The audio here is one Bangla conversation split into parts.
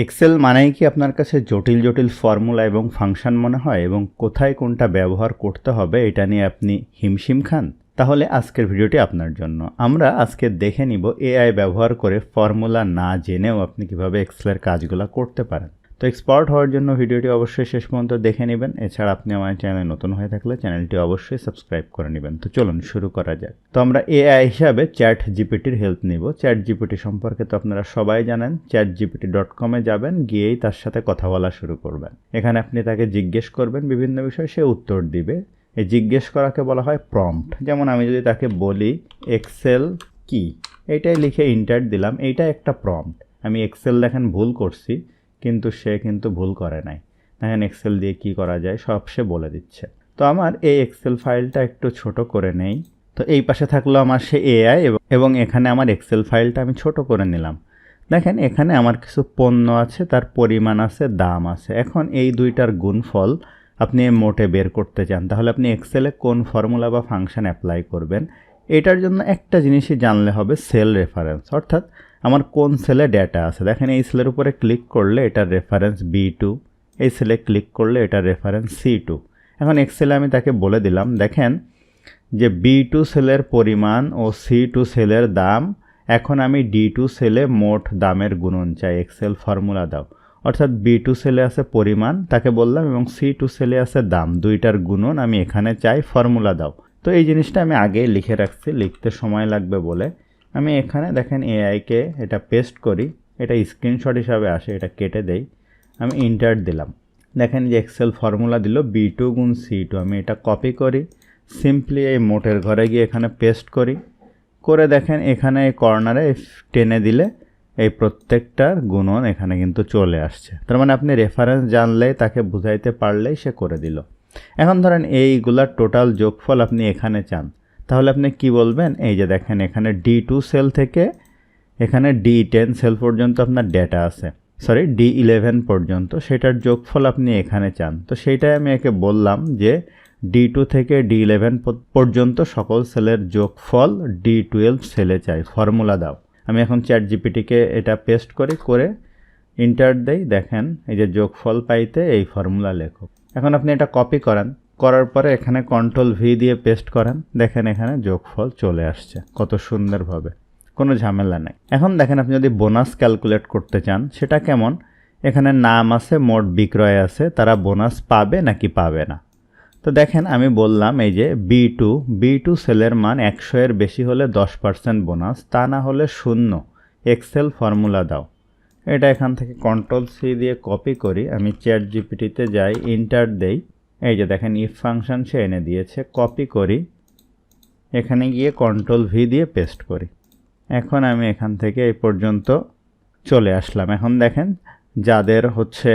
এক্সেল মানেই কি আপনার কাছে জটিল জটিল ফর্মুলা এবং ফাংশন মনে হয় এবং কোথায় কোনটা ব্যবহার করতে হবে এটা নিয়ে আপনি হিমশিম খান? তাহলে আজকের ভিডিওটি আপনার জন্য। আমরা আজকে দেখে নিব এআই ব্যবহার করে ফর্মুলা না জেনেও আপনি কিভাবে এক্সেলের কাজগুলো করতে পারেন। তো এক্সপার্ট হওয়ার জন্য ভিডিওটি অবশ্যই শেষ পর্যন্ত দেখে নেবেন। এছাড়া আপনি আমার চ্যানেলে নতুন হয়ে থাকলে চ্যানেলটি অবশ্যই সাবস্ক্রাইব করে নেবেন। তো চলুন শুরু করা যাক। তো আমরা এআই হিসাবে চ্যাট জিপিটির হেল্প নিব। চ্যাট জিপিটি সম্পর্কে তো আপনারা সবাই জানেন। chatgpt.com-এ যাবেন, গিয়েই তার সাথে কথা বলা শুরু করবেন। এখানে আপনি তাকে জিজ্ঞেস করবেন বিভিন্ন বিষয়, সে উত্তর দিবে। এই জিজ্ঞেস করাকে বলা হয় প্রম্পট। যেমন আমি যদি তাকে বলি এক্সেল কি, এইটাই লিখে ইন্টার দিলাম, এইটা একটা প্রম্পট। আমি এক্সেল দেখেন ভুল করছি, কিন্তু সে ভুল করে নাই। দেখেন এক্সেল দিয়ে কি করা যায় সব সে বলে দিচ্ছে। তো আমার এই এক্সেল ফাইলটা একটু ছোট করে নেই। তো এই পাশে থাকলো আমার সে এআই এবং এখানে আমার এক্সেল ফাইলটা আমি ছোট করে নিলাম। দেখেন এখানে আমার কিছু পণ্য আছে, তার পরিমাণ আছে, দাম আছে। এখন এই দুইটার গুণফল আপনি মোটে বের করতে চান, তাহলে আপনি এক্সেলে কোন ফর্মুলা বা ফাংশন অ্যাপ্লাই করবেন এটার জন্য একটা জিনিসই জানলে হবে, সেল রেফারেন্স। অর্থাৎ আমার কোন সেলে ডেটা আছে। দেখেন এই সেলের উপরে ক্লিক করলে এটার রেফারেন্স B2, এই সেলে ক্লিক করলে এটার রেফারেন্স C2। এখন এক্সেলে আমি তাকে বলে দিলাম দেখেন যে B2 সেলের পরিমাণ ও C2 সেলের দাম। এখন আমি D2 সেলে মোট দামের গুণন চাই, এক্সেল ফর্মুলা দাও। অর্থাৎ B2 সেলে আছে পরিমাণ, তাকে বললাম, এবং C2 সেলে আছে দাম, দুইটার গুণন আমি এখানে চাই, ফর্মুলা দাও। তো এই জিনিসটা আমি আগেই লিখে রাখছি, লিখতে সময় লাগবে বলে। আমি এখানে দেখেন এআইকে এটা পেস্ট করি, এটা স্ক্রিনশট হিসাবে আসে, এটা কেটে দেই, আমি ইন্টার দিলাম। দেখেন যে এক্সেল ফর্মুলা দিল B2 গুণ C2। আমি এটা কপি করি, সিম্পলি এই মোটের ঘরে গিয়ে এখানে পেস্ট করি, করে দেখেন এখানে এই কর্নারে টেনে দিলে এই প্রত্যেকটার গুণন এখানে কিন্তু চলে আসছে। তার মানে আপনি রেফারেন্স জানলেই, তাকে বুঝাইতে পারলেই সে করে দিল। এখন ধরেন এইগুলার টোটাল যোগফল আপনি এখানে চান, তাহলে আপনি কি বলবেন? এই যে দেখেন এখানে D2 সেল থেকে এখানে D10 সেল পর্যন্ত আপনার ডেটা আছে, সরি D11 পর্যন্ত, সেটার যোগফল আপনি এখানে চান। তো সেইটাই আমি একে বললাম যে D2 থেকে D11 পর্যন্ত সকল সেলের যোগফল D12 সেলে চাই, ফর্মুলা দাও। আমি এখন চ্যাট জিপিটিকে এটা পেস্ট করি, করে ইন্টার দেই। দেখেন এই যে যোগফল পাইতে এই ফর্মুলা লেখো। এখন আপনি এটা কপি করান, করার পরে এখানে Ctrl+V দিয়ে পেস্ট করান। দেখেন এখানে যোগফল চলে আসছে কত সুন্দরভাবে, কোনো ঝামেলা নেই। এখন দেখেন আপনি যদি বোনাস ক্যালকুলেট করতে চান সেটা কেমন, এখানে নাম আছে, মোট বিক্রয় আছে, তারা বোনাস পাবে নাকি পাবে না। তো দেখেন আমি বললাম এই যে B2 সেলের মান 100 এর বেশি হলে 10% বোনাস, তা না হলে 0, এক্সেল ফর্মুলা দাও। এটা এখান থেকে Ctrl+C দিয়ে কপি করি, আমি চ্যাট জিপিটিতে যাই, ইন্টার দেই। এই যে দেখেন ইফ ফাংশন সে এনে দিয়েছে, কপি করি, এখানে গিয়ে Ctrl+V দিয়ে পেস্ট করি। এখন আমি এখান থেকে এই পর্যন্ত চলে আসলাম। এখন দেখেন যাদের হচ্ছে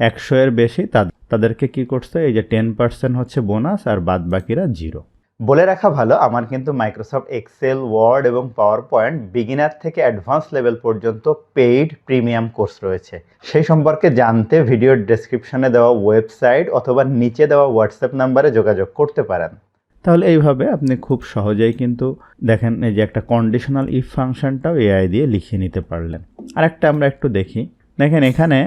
100 এর বেশি তাদেরকে কি করছে, এই যে 10% হচ্ছে বোনাস আর বাদ বাকিরা 0। বলে রাখা ভালো, আমার কিন্তু মাইক্রোসফট এক্সেল, ওয়ার্ড এবং পাওয়ার পয়েন্ট বিগিনার থেকে অ্যাডভান্স লেভেল পর্যন্ত পেইড প্রিমিয়াম কোর্স রয়েছে। সেই সম্পর্কে জানতে ভিডিওর ডেসক্রিপশনে দেওয়া ওয়েবসাইট অথবা নিচে দেওয়া হোয়াটসঅ্যাপ নাম্বারে যোগাযোগ করতে পারেন। তাহলে এইভাবে আপনি খুব সহজেই কিন্তু দেখেন এই যে একটা কন্ডিশনাল ইফ ফাংশনটাও এআই দিয়ে লিখিয়ে নিতে পারলেন। আরেকটা আমরা একটু দেখি। দেখেন এখানে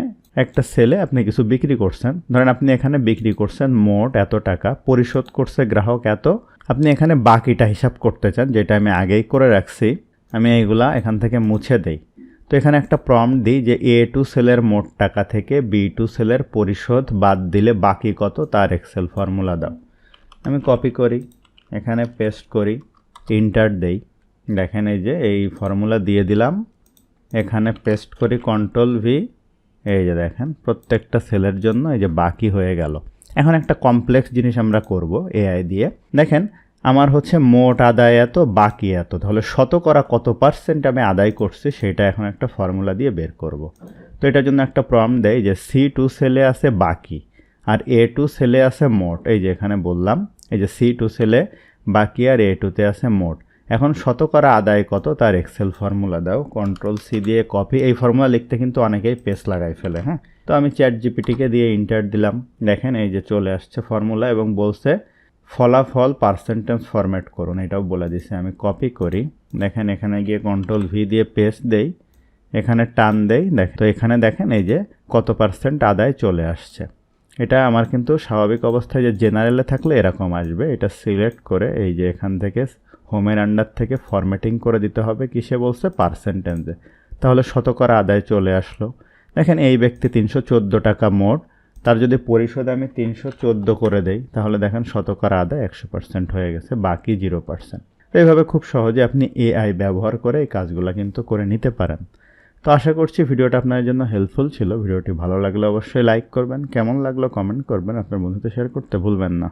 একটা সেলে আপনি কিছু বিক্রি করছেন, ধরেন আপনি এখানে বিক্রি করছেন মোট এত টাকা, পরিশোধ করছে গ্রাহক এত। আপনি এখানে বাকিটা হিসাব করতে চান, যেটা আমি আগেই করে রাখছি। আমি এইগুলা এখান থেকে মুছে দেই। তো এখানে একটা প্রম্পট দিই যে A2 সেলের মোট টাকা থেকে B2 সেলের পরিশোধ বাদ দিলে বাকি কত তার এক্সেল ফর্মুলা দাও। আমি কপি করি, এখানে পেস্ট করি, ইন্টার দেই। দেখেন এই যে এই ফর্মুলা দিয়ে দিলাম, এখানে পেস্ট করি Ctrl+V। এই যে দেখেন প্রত্যেকটা সেলের জন্য এই যে বাকি হয়ে গেল। এখন একটা কমপ্লেক্স জিনিস আমরা করব এআই দিয়ে। দেখেন আমার হচ্ছে মোট আদায় এত, বাকি এত, তাহলে শতকরা কত পার্সেন্ট আমি আদায় করছি সেটা এখন একটা ফর্মুলা দিয়ে বের করব। তো এটার জন্য একটা প্রম্পট দেয় যে C2 সেলে আছে বাকি আর A2 সেলে আছে মোট। এই যে এখানে বললাম এই যে C2 সেলে বাকি আর A2-তে আছে মোট। এখন শতকরা আদায় কত তার এক্সেল ফর্মুলা দাও। Ctrl+C দিয়ে কপি। এই ফর্মুলা লিখতে কিন্তু অনেকেই পেস লাগাই ফেলে, হ্যাঁ। তো আমি চ্যাট জিপিটিকে দিয়ে ইন্টার দিলাম। দেখেন এই যে চলে আসছে ফর্মুলা এবং বলছে ফলাফল পার্সেন্টেজ ফরম্যাট করুন, এটাও বলে দিছে। আমি কপি করি, দেখেন এখানে গিয়ে Ctrl+V দিয়ে পেস্ট দেই, এখানে টান দেই, তো এখানে দেখেন এই যে কত পার্সেন্ট আদায় চলে আসছে। এটা আমার কিন্তু স্বাভাবিক অবস্থায় যে জেনারেলে থাকলে এরকম আসবে। এটা সিলেক্ট করে এই যে এখান থেকে হোমের আন্ডার থেকে ফরম্যাটিং করে দিতে হবে, কিসে বলছে, পার্সেন্টেজে। তাহলে শতকরা আদায় চলে আসলো। দেখেন এই ব্যক্তি 314 টাকা মোট, তার যদি পরিশোধ আমি 314 করে দেই তাহলে দেখেন শতকরা আদায় 100% হয়ে গেছে, বাকি 0%। তো এইভাবে খুব সহজে আপনি এআই ব্যবহার করে এই কাজগুলো কিন্তু করে নিতে পারেন। তো আশা করছি ভিডিওটা আপনার জন্য হেল্পফুল ছিল। ভিডিওটি ভালো লাগলে অবশ্যই লাইক করবেন, কেমন লাগলো কমেন্ট করবেন, আপনার বন্ধুদের শেয়ার করতে ভুলবেন না।